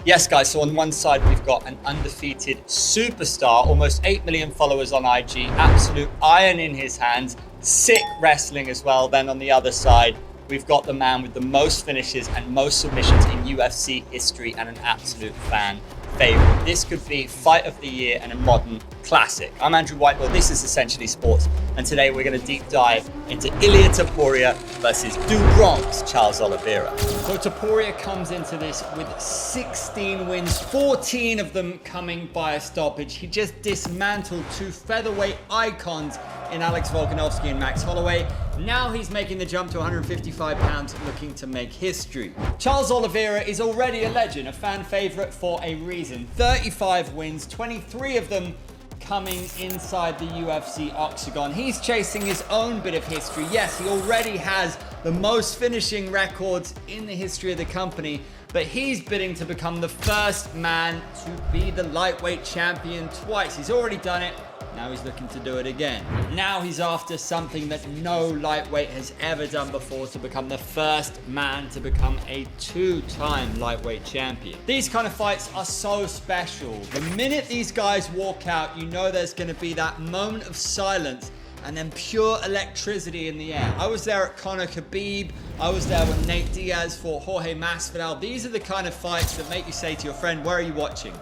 Yes, guys, so on one side, we've got an undefeated superstar, almost 8 million followers on IG, absolute iron in his hands, sick wrestling as well. Then on the other side, we've got the man with the most finishes and most submissions in UFC history and an absolute fan favorite. This could be fight of the year and a modern classic. I'm Andrew Whitelaw, this is Essentially Sports, and today we're going to deep dive into Ilia Topuria versus Bronx Charles Oliveira. So Topuria comes into this with 16 wins, 14 of them coming by a stoppage. He just dismantled two featherweight icons in Alex Volkanovski and Max Holloway. Now he's making the jump to 155 pounds, looking to make history. Charles Oliveira is already a legend, a fan favorite for a reason. 35 wins, 23 of them coming inside the UFC octagon. He's chasing his own bit of history. Yes, he already has the most finishing records in the history of the company, but he's bidding to become the first man to be the lightweight champion twice. He's already done it. Now he's looking to do it again. Now he's after something that no lightweight has ever done before, to become the first man to become a two-time lightweight champion. These kind of fights are so special. The minute these guys walk out, you know there's going to be that moment of silence and then pure electricity in the air. I was there at Conor Khabib. I was there when Nate Diaz fought Jorge Masvidal. These are the kind of fights that make you say to your friend, where are you watching?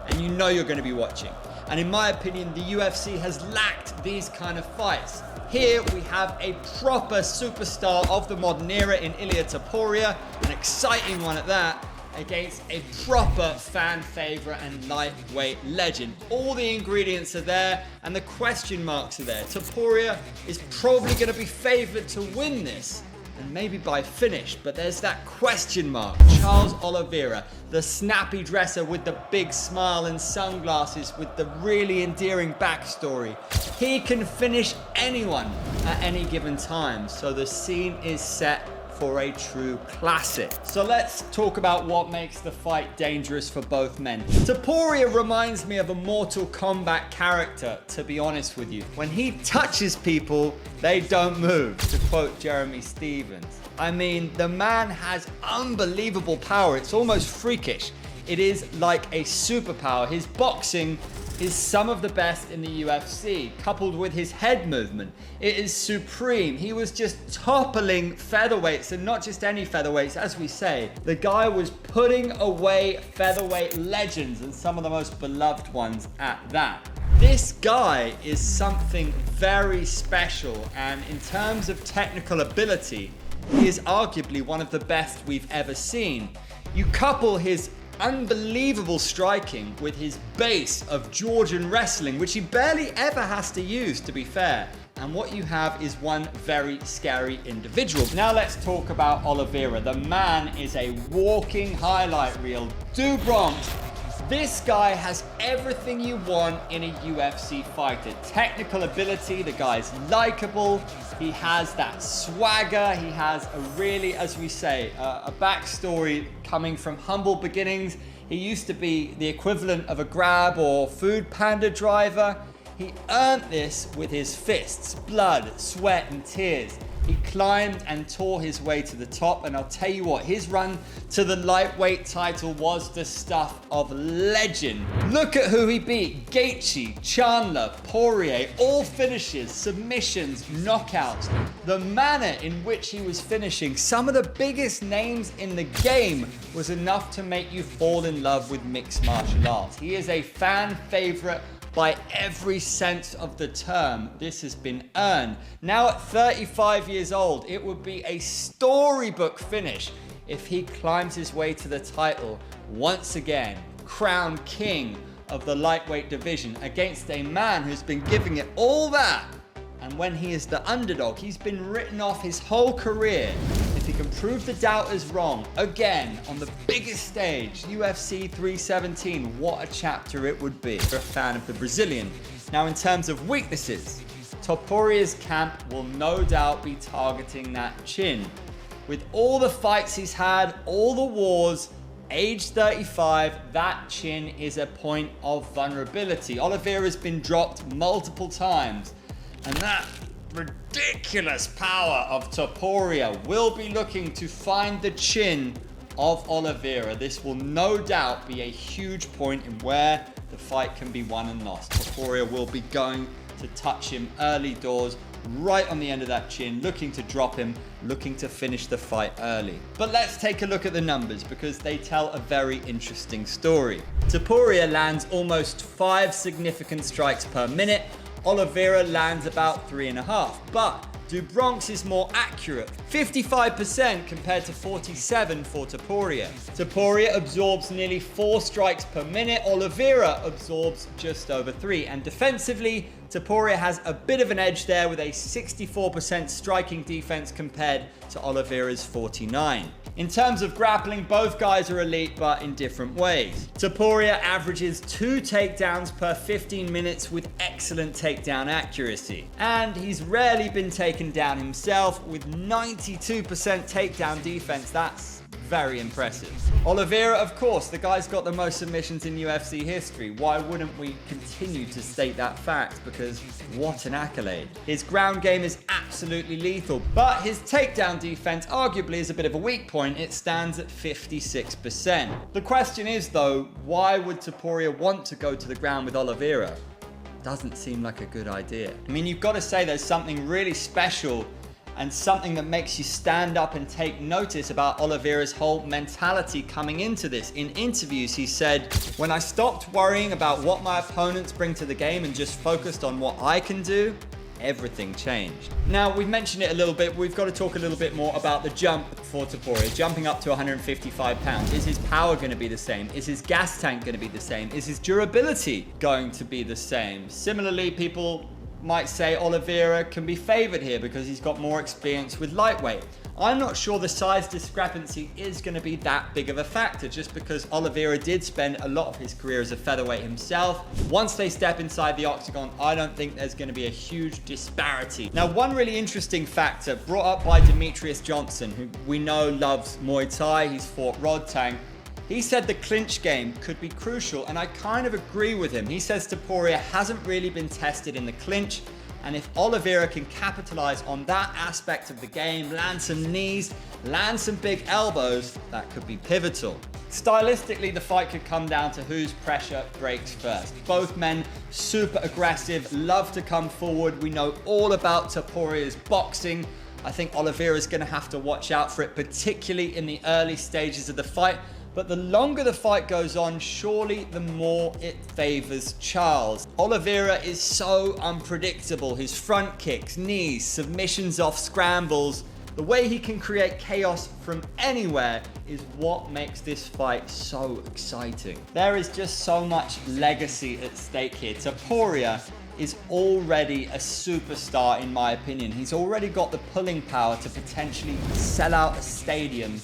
And you know you're going to be watching. And in my opinion, the UFC has lacked these kind of fights. Here we have a proper superstar of the modern era in Ilia Topuria, an exciting one at that, against a proper fan favorite and lightweight legend. All the ingredients are there and the question marks are there. Topuria is probably going to be favored to win this, and maybe by finish, but there's that question mark. Charles Oliveira, the snappy dresser with the big smile and sunglasses with the really endearing backstory. He can finish anyone at any given time, so the scene is set for a true classic. So let's talk about what makes the fight dangerous for both men. Topuria reminds me of a Mortal Kombat character, to be honest with you. When he touches people, they don't move, to quote Jeremy Stevens. I mean, the man has unbelievable power. It's almost freakish. It is like a superpower. His boxing is some of the best in the UFC, coupled with his head movement. It is supreme. He was just toppling featherweights, and not just any featherweights, as we say. The guy was putting away featherweight legends, and some of the most beloved ones at that. This guy is something very special, and in terms of technical ability, he is arguably one of the best we've ever seen. You couple his unbelievable striking with his base of Georgian wrestling, which he barely ever has to use, to be fair, and what you have is one very scary individual. Now let's talk about Oliveira. The man is a walking highlight reel. Bronx. This guy has everything you want in a UFC fighter. Technical ability, the guy's likable, he has that swagger, he has a really, as we say, a backstory coming from humble beginnings. He used to be the equivalent of a Grab or Food Panda driver. He earned this with his fists, blood, sweat, and tears. He climbed and tore his way to the top, and I'll tell you what, his run to the lightweight title was the stuff of legend. Look at who he beat: Gaethje, Chandler, Poirier, all finishes, submissions, knockouts. The manner in which he was finishing some of the biggest names in the game was enough to make you fall in love with mixed martial arts. He is a fan favorite by every sense of the term. This has been earned. Now at 35 years old, it would be a storybook finish if he climbs his way to the title once again, crowned king of the lightweight division against a man who's been giving it all that. And when he is the underdog, he's been written off his whole career. If he can prove the doubters wrong again on the biggest stage, UFC 317, what a chapter it would be. You're a fan of the Brazilian. Now, in terms of weaknesses, Topuria's camp will no doubt be targeting that chin. With all the fights he's had, all the wars, age 35, that chin is a point of vulnerability. Oliveira's been dropped multiple times, and that ridiculous power of Topuria will be looking to find the chin of Oliveira. This will no doubt be a huge point in where the fight can be won and lost. Topuria will be going to touch him early doors, right on the end of that chin, looking to drop him, looking to finish the fight early. But let's take a look at the numbers because they tell a very interesting story. Topuria lands almost 5 significant strikes per minute. Oliveira lands about 3.5, but Dubronx is more accurate, 55% compared to 47 for Topuria. Topuria absorbs nearly 4 strikes per minute, Oliveira absorbs just over 3, and defensively, Topuria has a bit of an edge there with a 64% striking defense compared to Oliveira's 49. In terms of grappling, both guys are elite, but in different ways. Topuria averages 2 takedowns per 15 minutes with excellent takedown accuracy. And he's rarely been taken down himself with 92% takedown defense. That's very impressive. Oliveira, of course, the guy's got the most submissions in UFC history. Why wouldn't we continue to state that fact? Because what an accolade. His ground game is absolutely lethal, but his takedown defense arguably is a bit of a weak point. It stands at 56%. The question is though, why would Topuria want to go to the ground with Oliveira? Doesn't seem like a good idea. I mean, you've got to say there's something really special and something that makes you stand up and take notice about Oliveira's whole mentality coming into this. In interviews, he said, "When I stopped worrying about what my opponents bring to the game and just focused on what I can do, everything changed." Now, we've mentioned it a little bit. We've got to talk a little bit more about the jump for Topuria, jumping up to 155 pounds. Is his power going to be the same? Is his gas tank going to be the same? Is his durability going to be the same? Similarly, people might say Oliveira can be favored here because he's got more experience with lightweight. I'm not sure the size discrepancy is going to be that big of a factor, just because Oliveira did spend a lot of his career as a featherweight himself. Once they step inside the octagon, I don't think there's going to be a huge disparity. Now, one really interesting factor brought up by Demetrius Johnson, who we know loves Muay Thai, he's fought Rodtang. He said the clinch game could be crucial, and I kind of agree with him. He says Topuria hasn't really been tested in the clinch, and if Oliveira can capitalize on that aspect of the game, land some knees, land some big elbows, that could be pivotal. Stylistically, the fight could come down to whose pressure breaks first. Both men super aggressive, love to come forward. We know all about Topuria's boxing. I think Oliveira's going to have to watch out for it, particularly in the early stages of the fight. But the longer the fight goes on, surely the more it favors Charles. Oliveira is so unpredictable. His front kicks, knees, submissions off scrambles, the way he can create chaos from anywhere is what makes this fight so exciting. There is just so much legacy at stake here. Topuria is already a superstar in my opinion. He's already got the pulling power to potentially sell out a stadium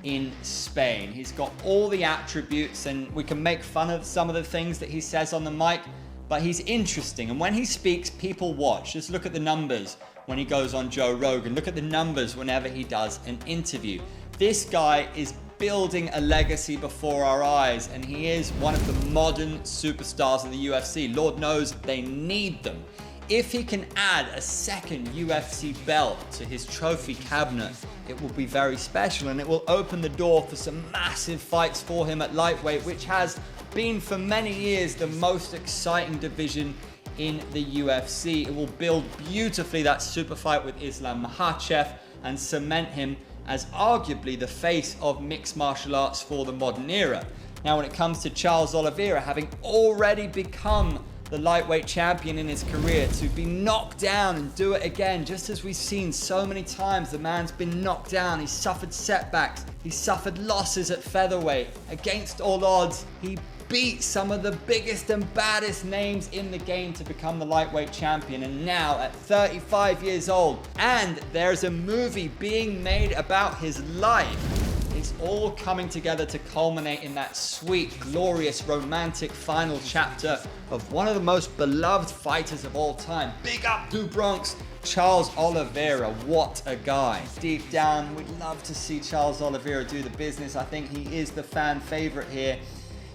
in Spain. He's got all the attributes, and we can make fun of some of the things that he says on the mic, but he's interesting. And when he speaks, people watch. Just look at the numbers when he goes on Joe Rogan. Look at the numbers whenever he does an interview. This guy is building a legacy before our eyes, and he is one of the modern superstars of the UFC. Lord knows they need them. If he can add a second UFC belt to his trophy cabinet, it will be very special, and it will open the door for some massive fights for him at lightweight, which has been for many years the most exciting division in the UFC. It will build beautifully that super fight with Islam Makhachev and cement him as arguably the face of mixed martial arts for the modern era. Now, when it comes to Charles Oliveira, having already become the lightweight champion in his career, to be knocked down and do it again, just as we've seen so many times, the man's been knocked down, he's suffered setbacks, he's suffered losses at featherweight. Against all odds, he beat some of the biggest and baddest names in the game to become the lightweight champion, and now at 35 years old, and there's a movie being made about his life. It's all coming together to culminate in that sweet, glorious, romantic final chapter of one of the most beloved fighters of all time. Big up Dubronx, Charles Oliveira. What a guy. Deep down, we'd love to see Charles Oliveira do the business. I think he is the fan favorite here.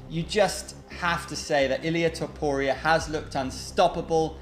You just have to say that Ilia Topuria has looked unstoppable.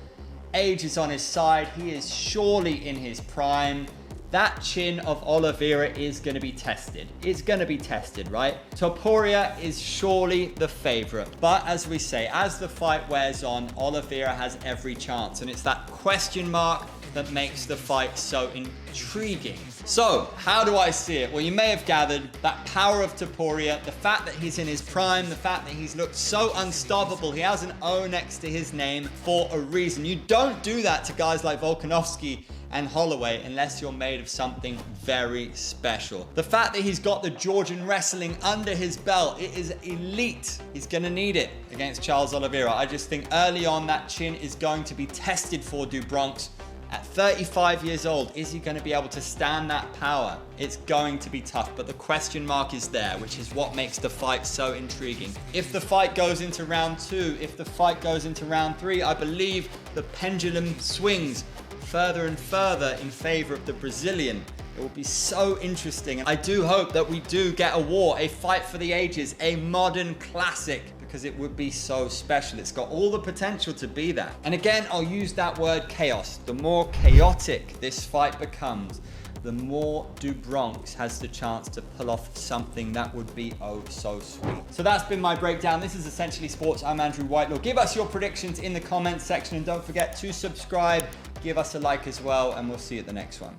Age is on his side. He is surely in his prime. that chin of Oliveira is going to be tested. It's going to be tested, right? Topuria is surely the favorite. But as we say, as the fight wears on, Oliveira has every chance. And it's that question mark that makes the fight so intriguing. So, how do I see it? Well, you may have gathered that power of Topuria, the fact that he's in his prime, the fact that he's looked so unstoppable. He has an O next to his name for a reason. You don't do that to guys like Volkanovski and Holloway unless you're made of something very special. The fact that he's got the Georgian wrestling under his belt, it is elite. He's gonna need it against Charles Oliveira. I just think early on that chin is going to be tested for do Bronx. At 35 years old, is he going to be able to stand that power? It's going to be tough, but the question mark is there, which is what makes the fight so intriguing. If the fight goes into round 2, if the fight goes into round 3, I believe the pendulum swings further and further in favor of the Brazilian. It will be so interesting. I do hope that we do get a war, a fight for the ages, a modern classic, because it would be so special. It's got all the potential to be that. And again, I'll use that word chaos. The more chaotic this fight becomes, the more do Bronx has the chance to pull off something that would be oh so sweet. So that's been my breakdown. This is Essentially Sports. I'm Andrew Whitelaw. Give us your predictions in the comments section, and don't forget to subscribe, give us a like as well, and we'll see you at the next one.